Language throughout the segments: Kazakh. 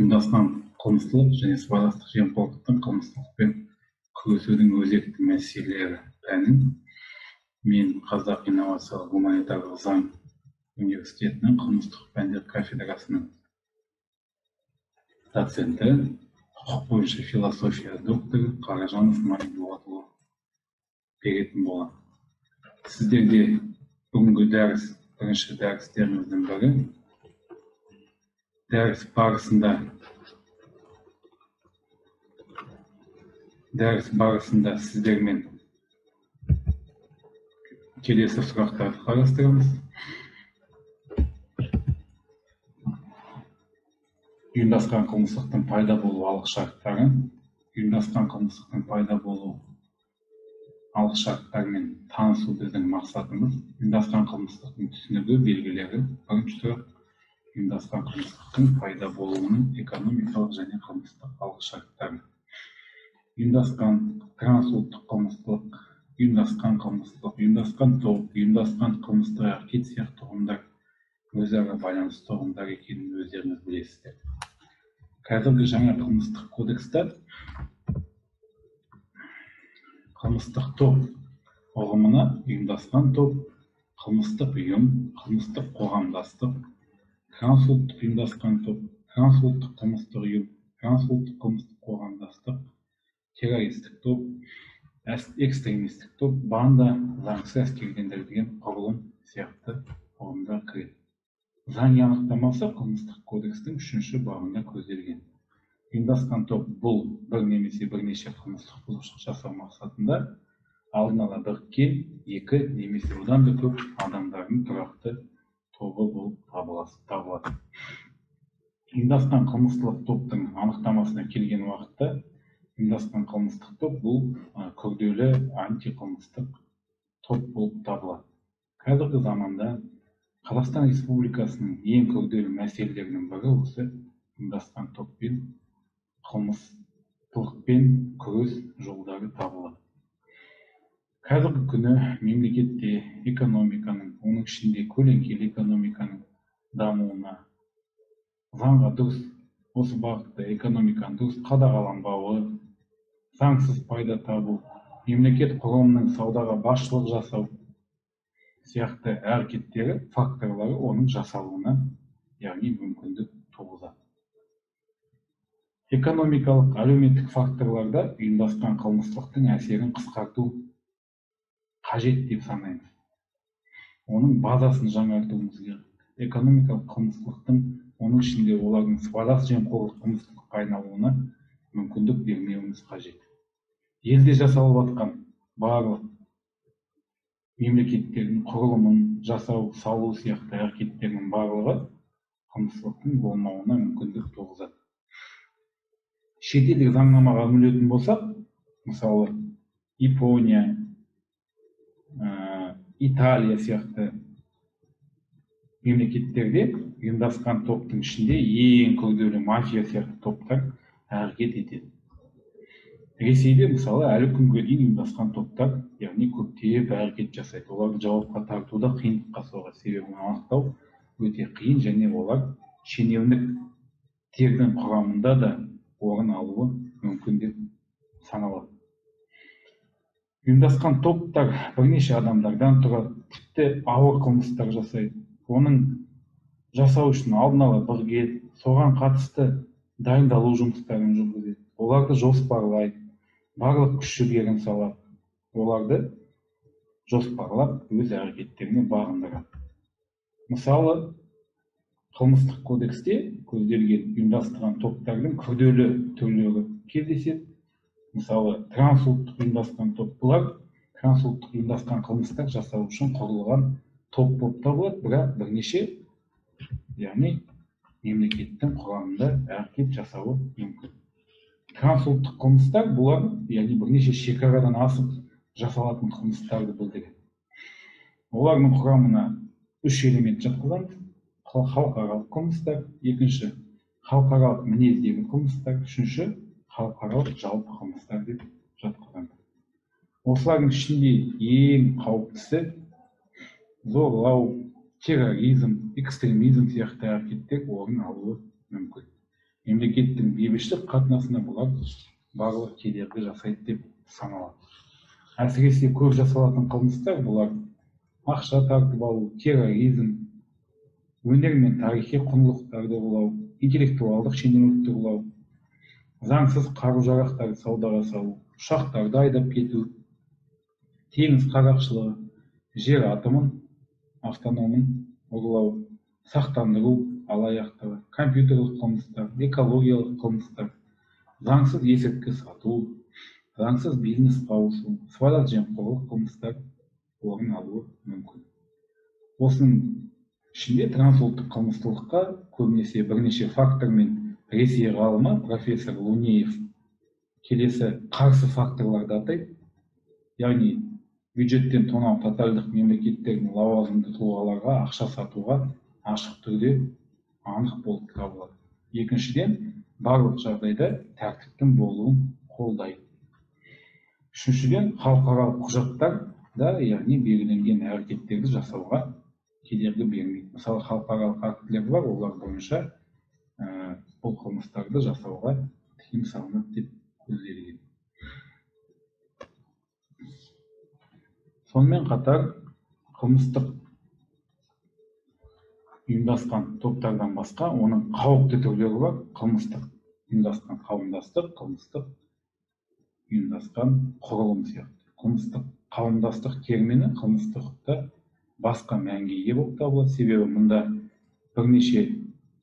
ұйымдасқан қылмыстылық және сыбайластық жемқорлықтың қылмыстылықпен күресудің өзекті мәселелері пәнін мен Қазақ инновациялық гуманитарлық заң университетінің қылмыстық пәндер кафедрасының доценті, құқық бойынша философия докторы Қаражанов Марин Дулатұлы беретін болады. Сіздерде бүгінгі дәріс, бірінші дәрістеріміздің бірі. Дәріс барысында сіздермен келесі сұрақтарды қарастырамыз. Ұйымдасқан қылмыстықтың пайда болу алғышарттары, ұйымдасқан қылмыстықтың пайда болу алғышарттарымен танысу біздің мақсатымыз. Ұйымдасқан қылмыстықтың түсінігі, белгілері. Бірінші сұрақ: ұйымдасқан қылмыстықтың пайда болуының экономикалық және қылмыстық алғышарттары. Ұйымдасқан трансұлттық қылмыстылық, ұйымдасқан қылмыстылық, ұйымдасқан топ, ұйымдасқан қылмыстық әрекет сияқты ұғымдар өзара байланысты ұғымдар екенін өздеріңіз білесіздер. Қазіргі жаңа қылмыстық кодексте қылмыстық топ ұғымына ұйымдасқан топ, қылмыстық ұйым, қылмыстық қоғамдастық, трансұлттық ұйымдасқан топ, трансұлттық қылмыстық ұйым, трансұлттық қылмыстық қоғамдастық, террористік топ, экстремистік топ, банда, заңсыз әскерилендірілген құрылым сияқты ұғымдар кіреді. Заң анықтамасы қылмыстық кодекстің 3-ші бабында көзделген. Ұйымдасқан топ бұл бір немесе бірнеше қылмыстық бұзушылық жасау мақсатында алдын ала біріккен, екі немесе одан да көп адамдардың тұрақты тобы болып табылады. Ұйымдасқан қылмыстық топтың анықтамасына келген уақытта ұйымдасқан қылмыстық топ бұл күрделі антиқылмыстық топ болып табылады. Қазіргі заманда Қазақстан Республикасының ең күрделі мәселелерінің бірі осы ұйымдасқан топпен қылмыстылықпен күрес жолдары табылады. Қазіргі күні мемлекетте экономиканың, оның ішінде көлеңкелі экономиканың дамуына, заңға дұрыс, осы бағытта экономиканың дұрыс қадағаланбауы, заңсыз пайда табу, мемлекет құрылымының саудаға басшылық жасау сияқты әрекеттері, факторлары оның жасалуына, яғни мүмкіндік туғызады. Экономикалық, әлеуметтік факторларда ұйымдасқан қылмыстылықтың әсерін қысқарту қажет деп санаймыз. Оның базасын жаңартуымыз керек. Экономикалық қылмыстылықтың, оның ішінде олардың сыбайлас жемқорлық қылмыстылыққа айналуына мүмкіндік бермеуіміз қажет. Елде жасалып жатқан барлық мемлекеттердің құрылымын жасау, салу сияқты әрекеттердің барлығы қылмыстылықтың болмауына мүмкіндік туғызады. Шетелдік заңнамаға үңілетін болсақ, мысалы Япония, Италия сияқты мемлекеттерде ұйымдасқан топтың ішінде ең күрделі мафия сияқты топтар әрекет етеді. Ресейде мысалы әлі күнге дейін ұйымдасқан топтар, яғни көптеп әрекет жасайды. Оларды жауапқа тартуда қиындыққа соғады. Себебін анықтау өте қиын, және олар шенеуніктердің құрамында да орын алуы мүмкін деп саналады. Ұйымдасқан топтар бірнеше адамдардан тұрады, тіпті ауыр қылмыстар жасайды. Оның жасау үшін алдын ала бірге соған қатысты дайындалу жұмыстарын жүргізеді. Оларды жоспарлайды, барлық күш жігерін салады. Оларды жоспарлап өз әрекеттеріне бағындырады. Мысалы, қылмыстық кодексте көзделген ұйымдастырған топтардың күрделі түрлері кездеседі. Мысалы, трансұлттық ұйымдасқан топ, бұлар трансұлттық ұйымдасқан қылмыстар жасау үшін құрылған топ болып табылады, бірақ бірнеше, яғни мемлекеттің құрамында әрекет жасауы мүмкін. Трансұлттық қылмыстар бұлар, яғни бірнеше шекарадан асып жасалатын қылмыстарды білдіреді. Олардың құрамына 3 элемент жатқызамыз. Халықаралық қылмыстар, екінші халықаралық мінездегі қылмыстар, үшінші халықаралық жалпы қылмыстар деп жатқызамыз. Осылардың ішінде ең қауіптісі зорлау, терроризм, экстремизм сияқты әрекеттер орын алуы мүмкін. мемлекеттің бейбітшілік қатынасына бұлар барлық кедергі жасайды деп саналады. Әсіресе көп жасалатын қылмыстар бұлар ақша тартып алу, терроризм, өнер мен тарихи құндылықтарды ұрлау, интеллектуалдық шенеунікті ұрлау, заңсыз қару-жарақтарды саудаға салу, ұшақтарды айдап кету, теңіз қарақшылығы, жер атомын, автономын ұрлау, сақтандыру алаяқтығы, компьютерлік қылмыстар, экологиялық қылмыстар, заңсыз есірткі сату, заңсыз бизнеске ауысу, сыбайлас жемқорлық қылмыстар орын алуы мүмкін. Осының ішінде трансұлттық қылмыстылыққа көбінесе бірнеше фактормен Ресей ғалымы профессор Лунеев келесі қарсы факторларды атайды. Яғни бюджеттен тонау тотальдық мемлекеттердің лауазымды тұлғаларға ақша сатуға ашық түрде анық болып табылады. Екіншіден, барлық жағдайда тәртіптің болуын қолдайды. Үшіншіден, халықаралық құжаттарда, яғни белгіленген әрекеттерді жасауға кедергі бермейді. Мысалы, халықаралық актілер бар, олар бойынша бұл қылмыстарды жасауға тыйым салынады деп көзделген. Сонымен қатар, қылмыстық ұйымдасқан топтардан басқа, оның қауіпті түрлері бар. Қылмыстық ұйымдасқан қауымдастық, қылмыстық ұйымдасқан құрылым сияқты. Қылмыстық қауымдастық термині қылмыстықта басқа мәнге ие болып табылады. Себебі мұнда бірнеше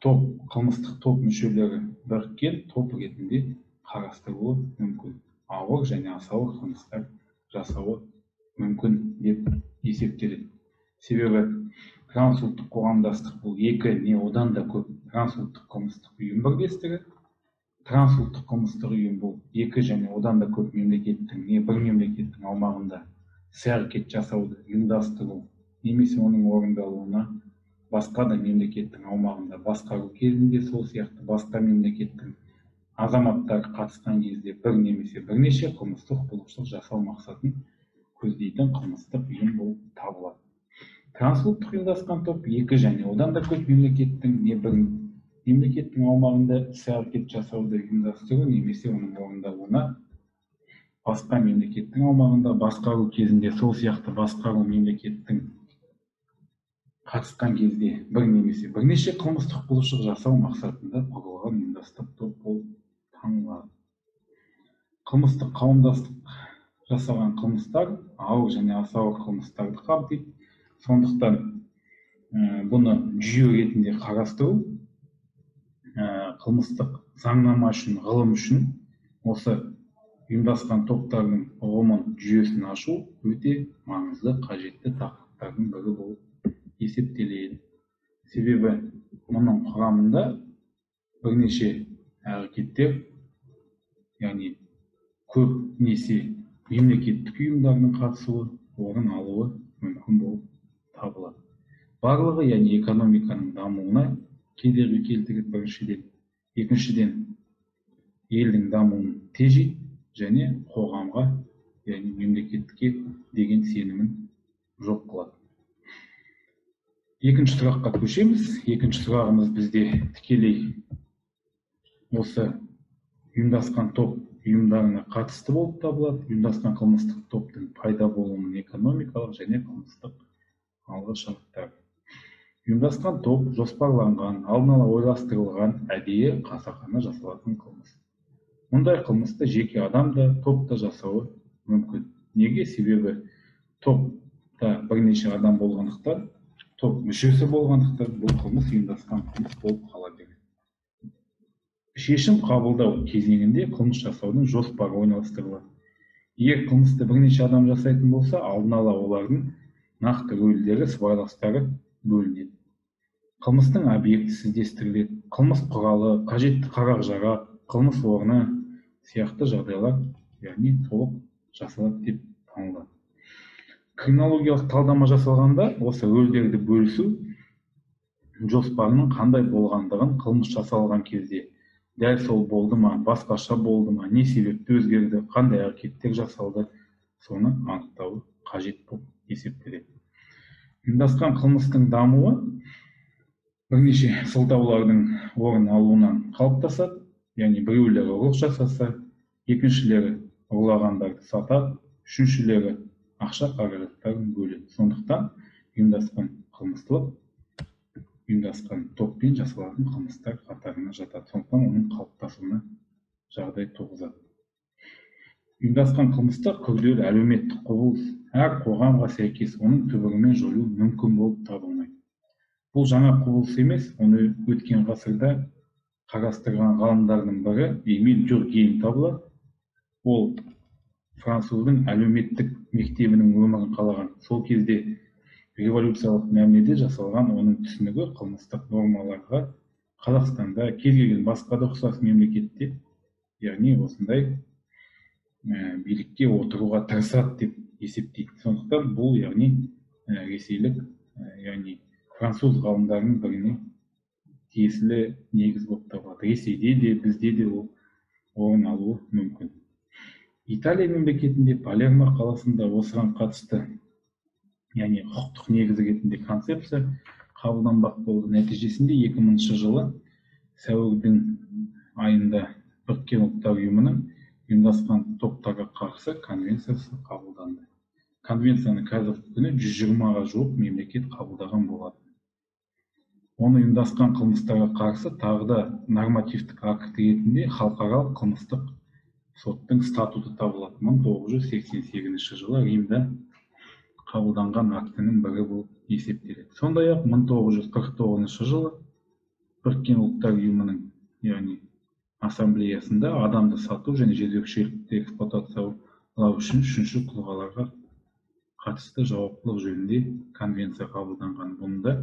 топ, қылмыстық топ мүшелері біріккен топ ретінде қарастырылуы мүмкін. Ауыр және аса ауыр қылмыстар жасауы мүмкін деп есептеледі. Себебі трансұлттық қоғамдастық бұл екі не одан да көп трансұлттық қылмыстық ұйым бірлестігі. Трансұлттық қылмыстық ұйым бұл екі және одан да көп мемлекеттің не бір мемлекеттің аумағында іс-әрекет жасауды ұйымдастыру немесе оның орындалуына басқа да мемлекеттің аумағында басқару кезінде сол сияқты басқа мемлекеттің азаматтары қатысқан кезде бір немесе бірнеше қылмыстық бұзушылық жасау мақсатын көздейтін қылмыстық ұйым болып табылады. Трансұлттық ұйымдасқан топ екі және одан да көп мемлекеттің не бір мемлекеттің аумағында іс-әрекет жасауды ұйымдастыру немесе оның орындалуына басқа мемлекеттің аумағында басқару кезінде сол сияқты басқару мемлекеттің қатысқан кезде бір немесе бірнеше қылмыстық бұзушылық жасау мақсатында құрылған ұйымдастық топ болып танылады. Қылмыстық қауымдастық жасаған қылмыстар ауыр және аса ауыр қылмыстарды қамтиды. Сондықтан бұны жүйе ретінде қарастыру қылмыстық заңнама үшін, ғылым үшін осы ұйымдасқан топтардың ұғымын жүйесін ашу өте маңызды, қажетті тақырыптардың бірі болып есептеледі. Себебі мұның құрамында бірнеше әрекеттер, яғни көбінесе мемлекеттік ұйымдардың қатысуы, орын алуы мүмкін болып табылады. Барлығы, яғни экономиканың дамуына кедергі келтіреді біріншіден. Екіншіден, елдің дамуын тежейді және қоғамға, яғни мемлекетке деген сенімін жоқ қылады. Екінші сұраққа көшеміз. Екінші сұрағымыз бізде тікелей осы ұйымдасқан топ ұйымдарына қатысты болып табылады. Ұйымдасқан қылмыстық топтың пайда болуының экономикалық және қылмыстық алғышарттары. Ұйымдасқан топ жоспарланған, алдын ала ойластырылған, әдейі қасақана жасалатын қылмыс. Мұндай қылмысты жеке адам да, топ та жасауы мүмкін. Неге? Себебі топта бірнеше адам болғандықтан, топ мүшесі болғандықтан бұл қылмыс ұйымдасқан қылмыс болып қала береді. Шешім қабылдау кезеңінде қылмыс жасаудың жоспары ойластырылады. Егер қылмысты бірнеше адам жасайтын болса, алдын ала олардың нақты рөлдері, сыбайластары бөлінеді. Қылмыстың объектісі іздестіріледі, қылмыс құралы, қажетті қару-жарақ, қылмыс орны сияқты жағдайлар, яғни толық жасалады деп танылады. Криминологиялық талдама жасалғанда осы рөлдерді бөлісу жоспарының қандай болғандығын, қылмыс жасалған кезде дәл сол болды ма, басқаша болды ма, не себепті өзгерді, қандай әрекеттер жасалды, соны анықтауы қажет болып есептеледі. Ұйымдасқан қылмыстың дамуы бірнеше сылтаулардың орын алуынан қалыптасады. Яғни біреулері ұрлық жасаса, екіншілері ұрлағандарды сатады, үшіншілері ақша қаражаттарын бөледі. Сондықтан ұйымдасқан топпен жасалатын қылмыстар қатарына жатады. Сондықтан оның қалыптасуына жағдай туғызады. Ұйымдасқан қылмыстар күрделі әлеуметтік құбылыс. Әр қоғамға сәйкес оның түбірімен жою мүмкін болып табылмайды. Бұл жаңа құбылыс емес, оны өткен ғасырда қарастырған ғалымдардың бірі Эмиль Дюркгейм табылады. Ол француздың әлеуметтік мектебінің өмірін қалаған. Сол кезде революциялық мәміледе жасалған оның түсінігі қылмыстық нормаларға Қазақстанда, кез келген басқа да ұқсас мемлекетте, яғни осындай билікке отыруға тырысады деп есептейді. Сондықтан бұл яғни ресейлік, яғни француз ғалымдарының біріне тиесілі негіз болып табылады. Ресейде де, бізде де ол орын алуы мүмкін. Италия мемлекетінде Палермо қаласында осыған қатысты, яғни құқықтық негізі ретінде концепция қабылданбақ болды. Нәтижесінде 2000 жылы сәуірдің айында Біріккен ұлттар ұйымының ұйымдасқан топтарға қарсы конвенциясы қабылданды. Конвенцияны қазіргі күні 120-ға жуық мемлекет қабылдаған болады. Оны ұйымдасқан қылмыстарға қарсы тағы да нормативтік акт ретінде халықаралық қылмыстық соттың статуты табылады. 1988 жылы Римде қабылданған актінің бірі болып есептеледі. Сондай-ақ 1949 жылы Біріккен ұлттар ұйымының, яғни ассамблеясында адамды сату және жезөкшелікті эксплуатациялау үшін үшінші тұлғаларға қатысты жауаптылық жөнінде конвенция қабылданған. Бұнда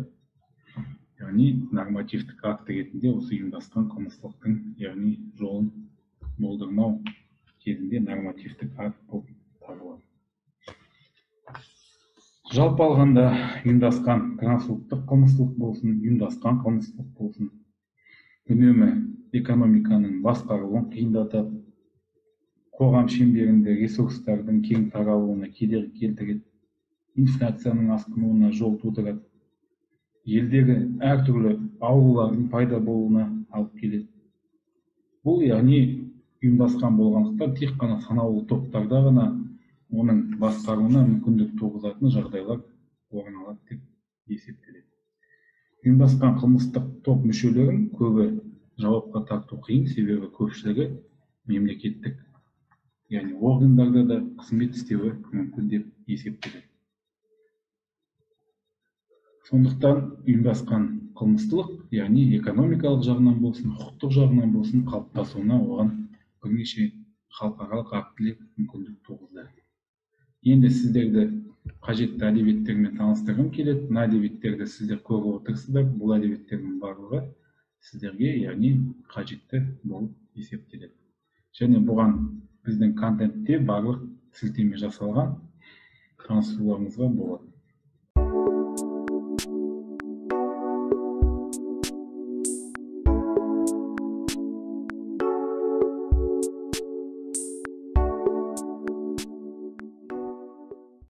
яғни нормативтік акт ретінде осы ұйымдасқан қылмыстылықтың, яғни жолын болдырмау кезінде нормативтік акт болып табылады. Жалпы алғанда ұйымдасқан трансұлттық қылмыстылық болсын, ұйымдасқан қылмыстылық болсын, үнемі экономиканың басқаруын қиындатады, қоғам шеңберінде ресурстардың кең таралуына кедергі келтіреді, инфляцияның асқынуына жол тудырады, елдегі әртүрлі аурулардың пайда болуына алып келеді. Бұл яғни ұйымдасқан болғандықтан тек қана санаулы топтарда ғана оның басқаруына мүмкіндік туғызатын жағдайлар орын алады деп есептеледі. Ұйымдасқан қылмыстық топ мүшелерін көбі жауапқа тарту қиын, себебі көпшілігі мемлекеттік, яғни органдарда да қызмет істеуі мүмкін деп есептеледі. Сондықтан ұйымдасқан қылмыстылық, яғни экономикалық жағынан болсын, құқықтық жағынан болсын, қалыптасуына оған бірнеше халықаралық актілер мүмкіндік туғызды. Енді сіздерді қажетті әдебиеттермен таныстырғым келеді. Мына әдебиеттерді сіздер көріп отырсыздар. Бұл әдебиеттердің барлығы сіздерге, яғни қажетті болып есептеледі. Және бұған біздің контентте барлық сілтеме жасалған, танысуларыңызға болады.